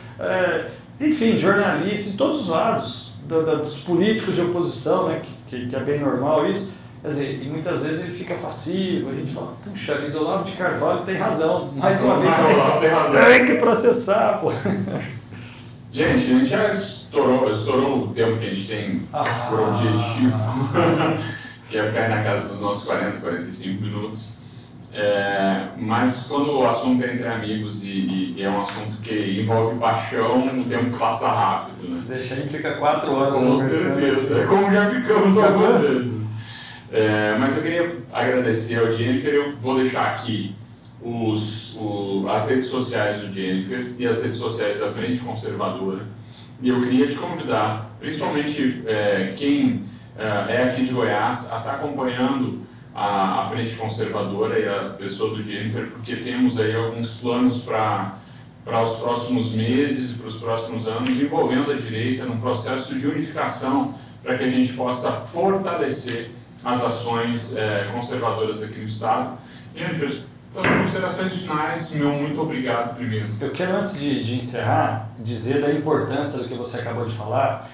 enfim, jornalista, de todos os lados. Dos políticos de oposição, né, que é bem normal isso, quer dizer, e muitas vezes ele fica passivo, a gente fala, puxa vida, o Olavo de Carvalho tem razão, mais uma vez, tem que processar, pô. Gente, a gente já estourou o tempo que a gente tem por objetivo, que é ficar na casa dos nossos 45 minutos. Mas quando o assunto é entre amigos e é um assunto que envolve paixão, o tempo passa rápido, né? Se deixa aí, fica 4 horas. Com certeza, como já ficamos algumas vezes. Mas eu queria agradecer ao Jennifer. Eu vou deixar aqui as redes sociais do Jennifer e as redes sociais da Frente Conservadora. E eu queria te convidar, principalmente quem é aqui de Goiás, a estar acompanhando a Frente Conservadora e a pessoa do Jennifer, porque temos aí alguns planos para os próximos meses e para os próximos anos, envolvendo a direita num processo de unificação para que a gente possa fortalecer as ações conservadoras aqui no Estado. Jennifer, Então, as considerações finais, meu muito obrigado primeiro. Eu quero, antes de encerrar, dizer da importância do que você acabou de falar.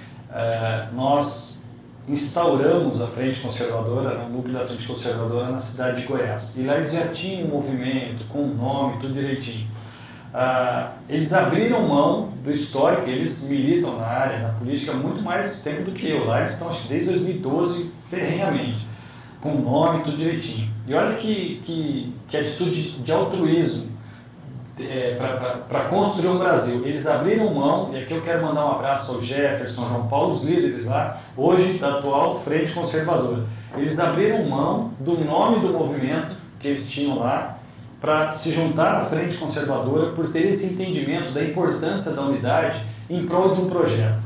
Nós instauramos a Frente Conservadora, o núcleo da Frente Conservadora na cidade de Goiás. E lá eles já tinham um movimento, com um nome, tudo direitinho. Eles abriram mão do histórico, eles militam na área, na política, há muito mais tempo do que eu. Lá eles estão, acho que desde 2012, ferrenhamente, com nome, tudo direitinho. E olha que atitude de altruísmo para construir um Brasil. Eles abriram mão, e aqui eu quero mandar um abraço ao Jefferson, ao João Paulo, os líderes lá, hoje da atual Frente Conservadora. Eles abriram mão do nome do movimento que eles tinham lá, para se juntar à Frente Conservadora, por ter esse entendimento da importância da unidade em prol de um projeto.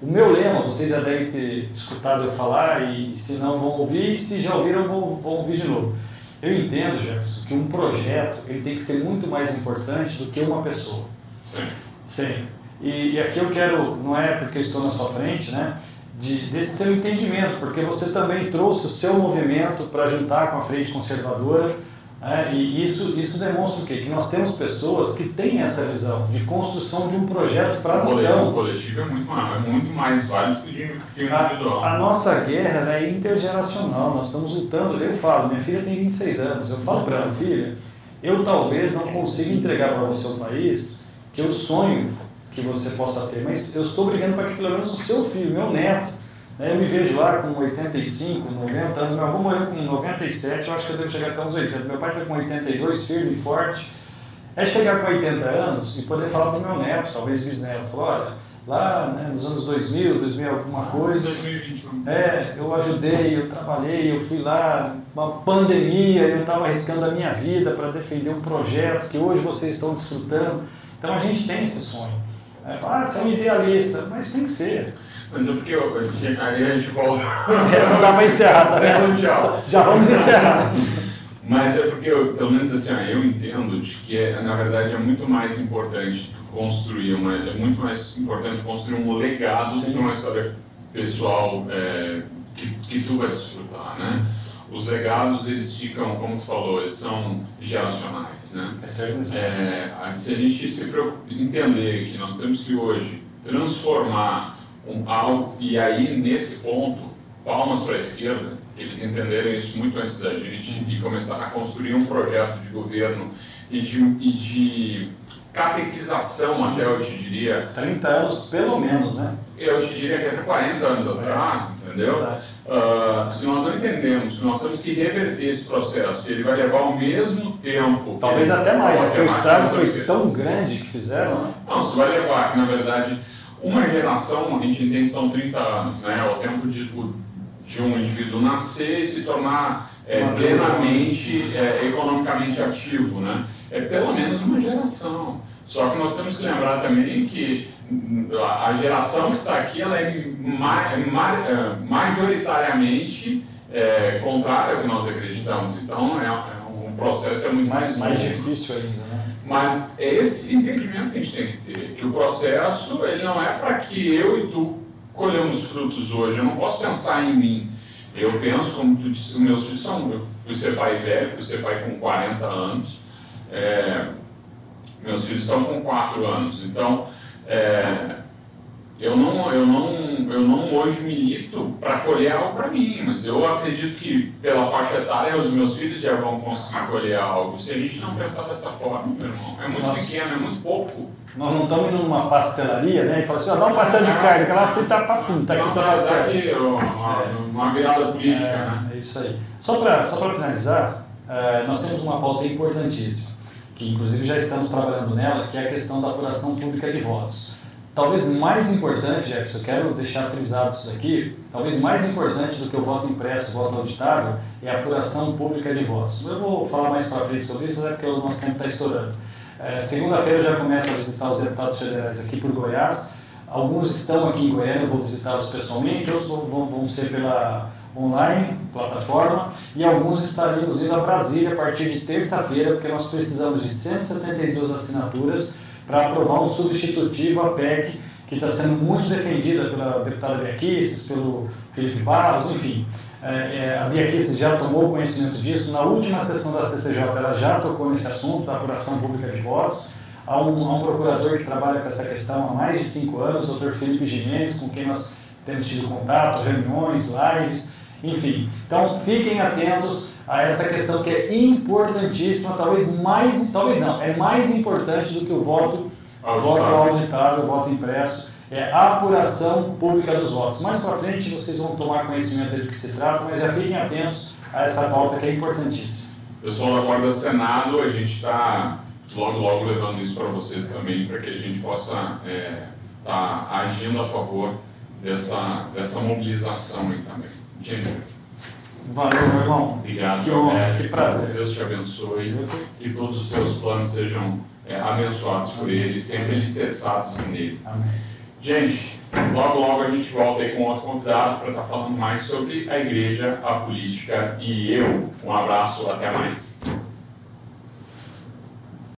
O meu lema, vocês já devem ter escutado eu falar, e se não vão ouvir, e se já ouviram vão ouvir de novo. Eu entendo, Jefferson, que um projeto ele tem que ser muito mais importante do que uma pessoa. Sim. Sim. E aqui eu quero, não é porque eu estou na sua frente, né, desse seu entendimento, porque você também trouxe o seu movimento para juntar com a Frente Conservadora. E isso demonstra o quê? Que nós temos pessoas que têm essa visão de construção de um projeto para a nação. O coletivo é muito mais válido que o individual. A nossa guerra é intergeracional, nós estamos lutando. Eu falo, minha filha tem 26 anos, eu falo para ela, filha, eu talvez não consiga entregar para você o país que eu sonho que você possa ter, mas eu estou brigando para que pelo menos o seu filho, meu neto, eu me vejo lá com 85, 90 anos, meu avô morreu com 97, eu acho que eu devo chegar até uns 80. Meu pai está com 82, firme e forte. É chegar com 80 anos e poder falar para o meu neto, talvez bisneto, falar, olha, lá nos anos 2000 alguma coisa, 2021. Eu ajudei, eu trabalhei, eu fui lá, uma pandemia, eu estava arriscando a minha vida para defender um projeto que hoje vocês estão desfrutando. Então a gente tem esse sonho. Você é um idealista, mas tem que ser. Mas é porque aí a gente volta. Não dá para encerrar, tá vendo? Já vamos encerrar. Mas é porque, pelo menos assim, eu entendo de que, na verdade, é muito mais importante construir um legado do que uma história pessoal que tu vai desfrutar, né? Os legados, eles ficam, como tu falou, eles são geracionais, né? Se a gente entender que nós temos que hoje transformar algo, e aí nesse ponto, palmas para a esquerda, eles entenderem isso muito antes da gente e começar a construir um projeto de governo e de catequização, até eu te diria. 30 anos pelo menos, né? Eu te diria que até 40 anos atrás, entendeu? Se nós não entendemos que nós temos que reverter esse processo, ele vai levar o mesmo tempo. Talvez até mais, porque o estrago foi tão grande que fizeram, né? Não, isso vai levar, que na verdade, uma geração, a gente entende que são 30 anos, né? É o tempo de um indivíduo nascer e se tornar plenamente, economicamente ativo, né? É pelo menos uma geração. Só que nós temos que lembrar também que a geração que está aqui, ela é majoritariamente contrária ao que nós acreditamos. Então, um processo muito mais difícil ainda, né? Mas é esse entendimento que a gente tem que ter, que o processo ele não é para que eu e tu colhamos frutos hoje. Eu não posso pensar em mim. Eu penso, como tu disse, meus filhos eu fui ser pai velho, fui ser pai com 40 anos, meus filhos estão com 4 anos, então eu não hoje milito para colher algo para mim, mas eu acredito que pela faixa etária os meus filhos já vão conseguir colher algo. Se a gente não pensar dessa forma, meu irmão, é muito pequeno, é muito pouco. Nós não estamos indo numa pastelaria, né? E fala assim, dá um pastel de carne, aquela frita papum, tá aqui essa pastel. Uma virada política, né? É isso aí. Só para finalizar, nós temos uma pauta importantíssima, que inclusive já estamos trabalhando nela, que é a questão da apuração pública de votos. Talvez mais importante, Jefferson, eu quero deixar frisado isso daqui, talvez mais importante do que o voto impresso, o voto auditável, é a apuração pública de votos. Eu vou falar mais para frente sobre isso, porque o nosso tempo está estourando. Segunda-feira eu já começo a visitar os deputados federais aqui por Goiás. Alguns estão aqui em Goiânia, eu vou visitá-los pessoalmente, outros vão ser pela online, plataforma, e alguns estaremos indo a Brasília a partir de terça-feira, porque nós precisamos de 172 assinaturas para aprovar um substitutivo à PEC, que está sendo muito defendida pela deputada Bia Kicis, pelo Felipe Barros, enfim. A Bia Kicis já tomou conhecimento disso. Na última sessão da CCJ, ela já tocou nesse assunto da apuração pública de votos. Há um procurador que trabalha com essa questão há mais de 5 anos, o Dr. Felipe Gimenez, com quem nós temos tido contato, reuniões, lives, enfim. Então, fiquem atentos a essa questão que é importantíssima, talvez não, é mais importante do que o voto auditável, o voto impresso. É a apuração pública dos votos. Mais para frente vocês vão tomar conhecimento do que se trata, mas já fiquem atentos a essa pauta que é importantíssima. Pessoal da Guarda Senado, a gente está logo levando isso para vocês também, para que a gente possa estar agindo a favor dessa mobilização aí também. Jennifer. Valeu, meu irmão. Obrigado. Que honra, que prazer. Deus te abençoe, que todos os teus planos sejam abençoados por Ele, sempre alicerçados nele. Amém. Gente, logo a gente volta aí com outro convidado para estar falando mais sobre a igreja, a política e eu. Um abraço, até mais.